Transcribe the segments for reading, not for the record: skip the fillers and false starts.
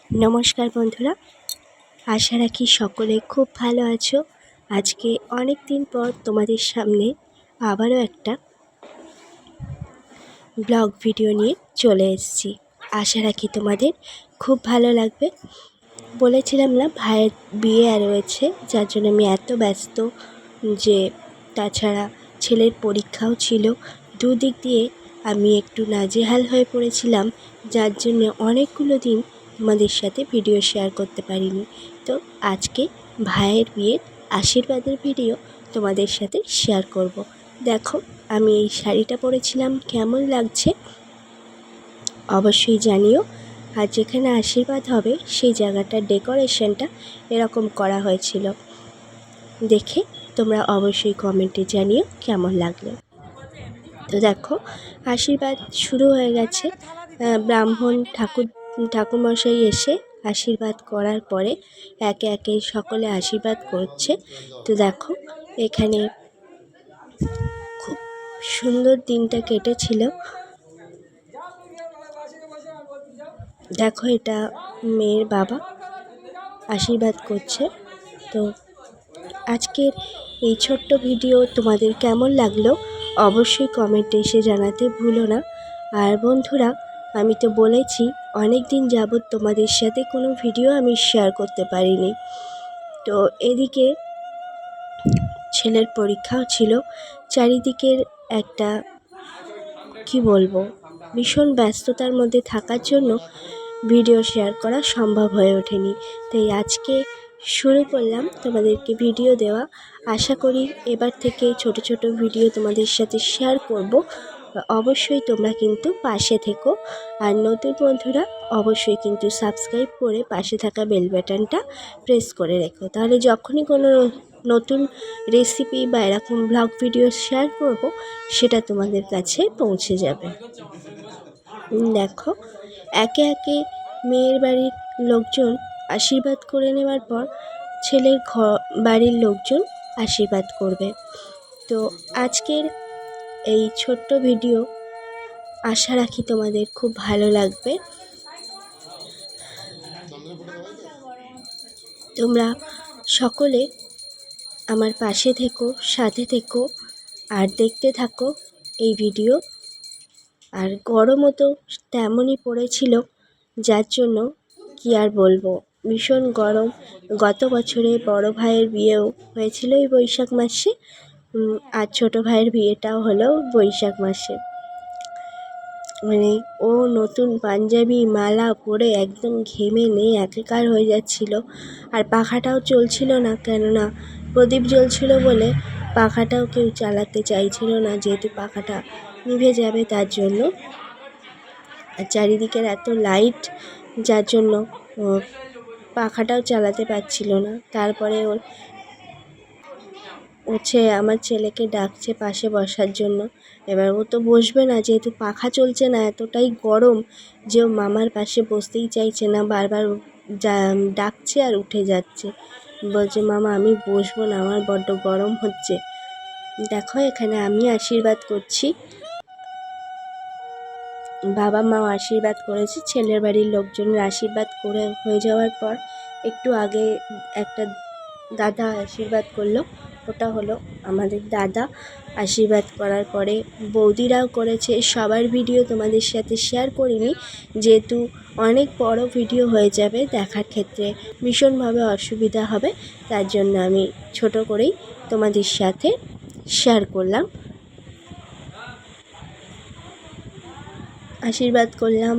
নমস্কার বন্ধুরা, আশা রাখি সকলে খুব ভালো আছো। আজকে অনেক দিন পর তোমাদের সামনে আবারও একটা ব্লগ ভিডিও নিয়ে চলে এসেছি। আশা রাখি তোমাদের খুব ভালো লাগবে। বলেছিলাম না ভাইয়ের বিয়ে রয়েছে, যার জন্য আমি এত ব্যস্ত যে তাছাড়া ছেলের পরীক্ষাও ছিল। দুদিক দিয়ে আমি একটু নাজেহাল হয়ে পড়েছিলাম, যার জন্য অনেকগুলো দিন তোমাদের সাথে ভিডিও শেয়ার করতে পারিনি। তো আজকে ভাইয়ের বিয়ের আশীর্বাদের ভিডিও তোমাদের সাথে শেয়ার করব। দেখো আমি এই শাড়িটা পরেছিলাম, কেমন লাগছে অবশ্যই জানিও। আর যেখানে আশীর্বাদ হবে সেই জায়গাটার ডেকোরেশনটা এরকম করা হয়েছিল, দেখে তোমরা অবশ্যই কমেন্টে জানিও কেমন লাগলো। তো দেখো আশীর্বাদ শুরু হয়ে গেছে। ব্রাহ্মণ ঠাকুরমশাই এসে আশীর্বাদ করার পরে একে একে সকলে আশীর্বাদ করছে। তো দেখো এখানে খুব সুন্দর দিনটা কেটেছিল। দেখো এটা মেয়ের বাবা আশীর্বাদ করছে। তো আজকের এই ছোট্ট ভিডিও তোমাদের কেমন লাগলো অবশ্যই কমেন্টে এসে জানাতে ভুলো না। আর বন্ধুরা, আমি তো বলেছি অনেক দিন যাবৎ তোমাদের সাথে কোনো ভিডিও আমি শেয়ার করতে পারিনি। তো এদিকে ছেলের পরীক্ষাও ছিল, চারিদিকের একটা কি বলবো ভীষণ ব্যস্ততার মধ্যে থাকার জন্য ভিডিও শেয়ার করা সম্ভব হয়ে ওঠেনি। তাই আজকে শুরু করলাম তোমাদেরকে ভিডিও দেওয়া। আশা করি এবার থেকে ছোট ছোট ভিডিও তোমাদের সাথে শেয়ার করব। অবশ্যই তোমরা কিন্তু পাশে থেকো। আর নতুন বন্ধুরা অবশ্যই কিন্তু সাবস্ক্রাইব করে পাশে থাকা বেল বাটনটা প্রেস করে রেখো, তাহলে যখনই কোনো নতুন রেসিপি বা এরকম ব্লগ ভিডিও শেয়ার করব সেটা তোমাদের কাছে পৌঁছে যাবে। দেখো একে একে মেয়ের বাড়ির লোকজন আশীর্বাদ করে নেওয়ার পর ছেলের বাড়ির লোকজন আশীর্বাদ করবে। তো আজকের এই ছোট্ট ভিডিও আশা রাখি তোমাদের খুব ভালো লাগবে। তোমরা সকলে আমার পাশে থেকো, সাথে থেকো আর দেখতে থাকো এই ভিডিও। আর গরমও তো তেমনই পড়েছিল, যার জন্য কি আর বলবো, ভীষণ গরম। গত বছরে বড় ভাইয়ের বিয়েও হয়েছিল এই বৈশাখ মাসে, আর ছোট ভাইয়ের বিয়েটাও হলো বৈশাখ মাসে। মানে ও নতুন পাঞ্জাবি মালা পরে একদম ঘেমে নিয়ে একাকার হয়ে যাচ্ছিল। আর পাখাটাও চলছিল না, কেননা প্রদীপ জ্বলছিল বলে পাখাটাও কেউ চালাতে চাইছিল না, যেহেতু পাখাটা নিভে যাবে তার জন্য। আর চারিদিকের এত লাইট, যার জন্য পাখাটাও চালাতে পারছিল না। তারপরে আমার ছেলেকে ডাকছে পাশে বসার জন্য। এবার ও তো বসবে না, যেহেতু পাখা চলছে না, এতটাই গরম যে ও মামার পাশে বসতেই চাইছে না, বারবার ডাকছে আর উঠে যাচ্ছে, বলছে মামা আমি বসবো না, আমার বড্ড গরম হচ্ছে। দেখো এখানে আমি আশীর্বাদ করছি, বাবা মাও আশীর্বাদ করেছে। ছেলের বাড়ির লোকজনের আশীর্বাদ করে হয়ে যাওয়ার পর একটু আগে একটা দাদা আশীর্বাদ করলো, ওটা হলো আমাদের দাদা। আশীর্বাদ করার পরে বৌদিরাও করেছে। সবার ভিডিও তোমাদের সাথে শেয়ার করিনি, যেহেতু অনেক বড় ভিডিও হয়ে যাবে, দেখার ক্ষেত্রে ভীষণভাবে অসুবিধা হবে, তার জন্য আমি ছোট করেই তোমাদের সাথে শেয়ার করলাম। আশীর্বাদ করলাম,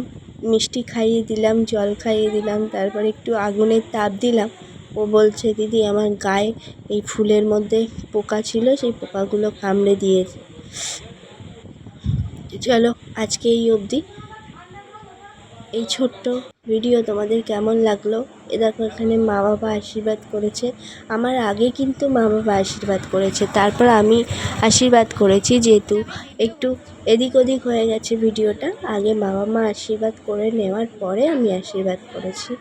মিষ্টি খাইয়ে দিলাম, জল খাইয়ে দিলাম, তারপর একটু আগুনের তাপ দিলাম। ও বলছে দিদি আমার গায়ে এই ফুলের মধ্যে পোকা ছিল, সেই পোকাগুলো কামড়ে দিয়েছে। চলো আজকে এই অবধি। এই ছোট্ট ভিডিও তোমাদের কেমন লাগলো? দেখো এখানে মা বাবা আশীর্বাদ করেছে, আমার আগে কিন্তু মা বাবা আশীর্বাদ করেছে, তারপর আমি আশীর্বাদ করেছি, যেহেতু একটু এদিক ওদিক হয়ে গেছে ভিডিওটা। আগে বাবা মা আশীর্বাদ করে নেওয়ার পরে আমি আশীর্বাদ করেছি।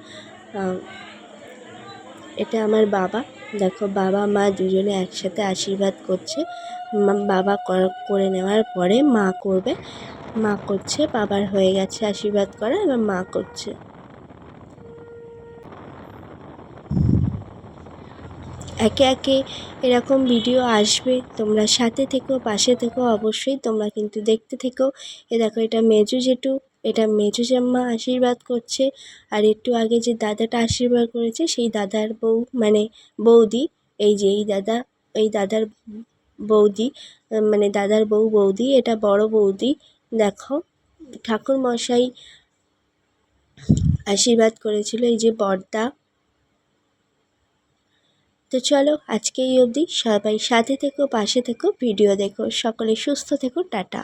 এটা আমার বাবা, দেখো বাবা মা দুজনে একসাথে আশীর্বাদ করছে। বাবা করে নেওয়ার পরে মা করবে, মা করছে, বাবার হয়ে গেছে আশীর্বাদ করা, এবার মা করছে। একে একে এরকম ভিডিও আসবে, তোমরা সাথে থেকো, পাশে থেকো, অবশ্যই তোমরা কিন্তু দেখতে থেকো। দেখো এটা মেজো জেঠু, এটা মেজো ঠাম্মা আশীর্বাদ করছে, আর একটু আগে যে দাদাটা আশীর্বাদ করেছে সেই দাদার বউ মানে বৌদি, এই যে এই দাদার বৌদি, মানে দাদার বৌদি, এটা বড় বৌদি। দেখো ঠাকুর মশাই আশীর্বাদ করেছিল, এই যে বড়দা। তো চলো আজকে এই অবধি, সবাই সাথে থেকো, পাশে থেকো, ভিডিও দেখো, সকলে সুস্থ থেকো, টাটা।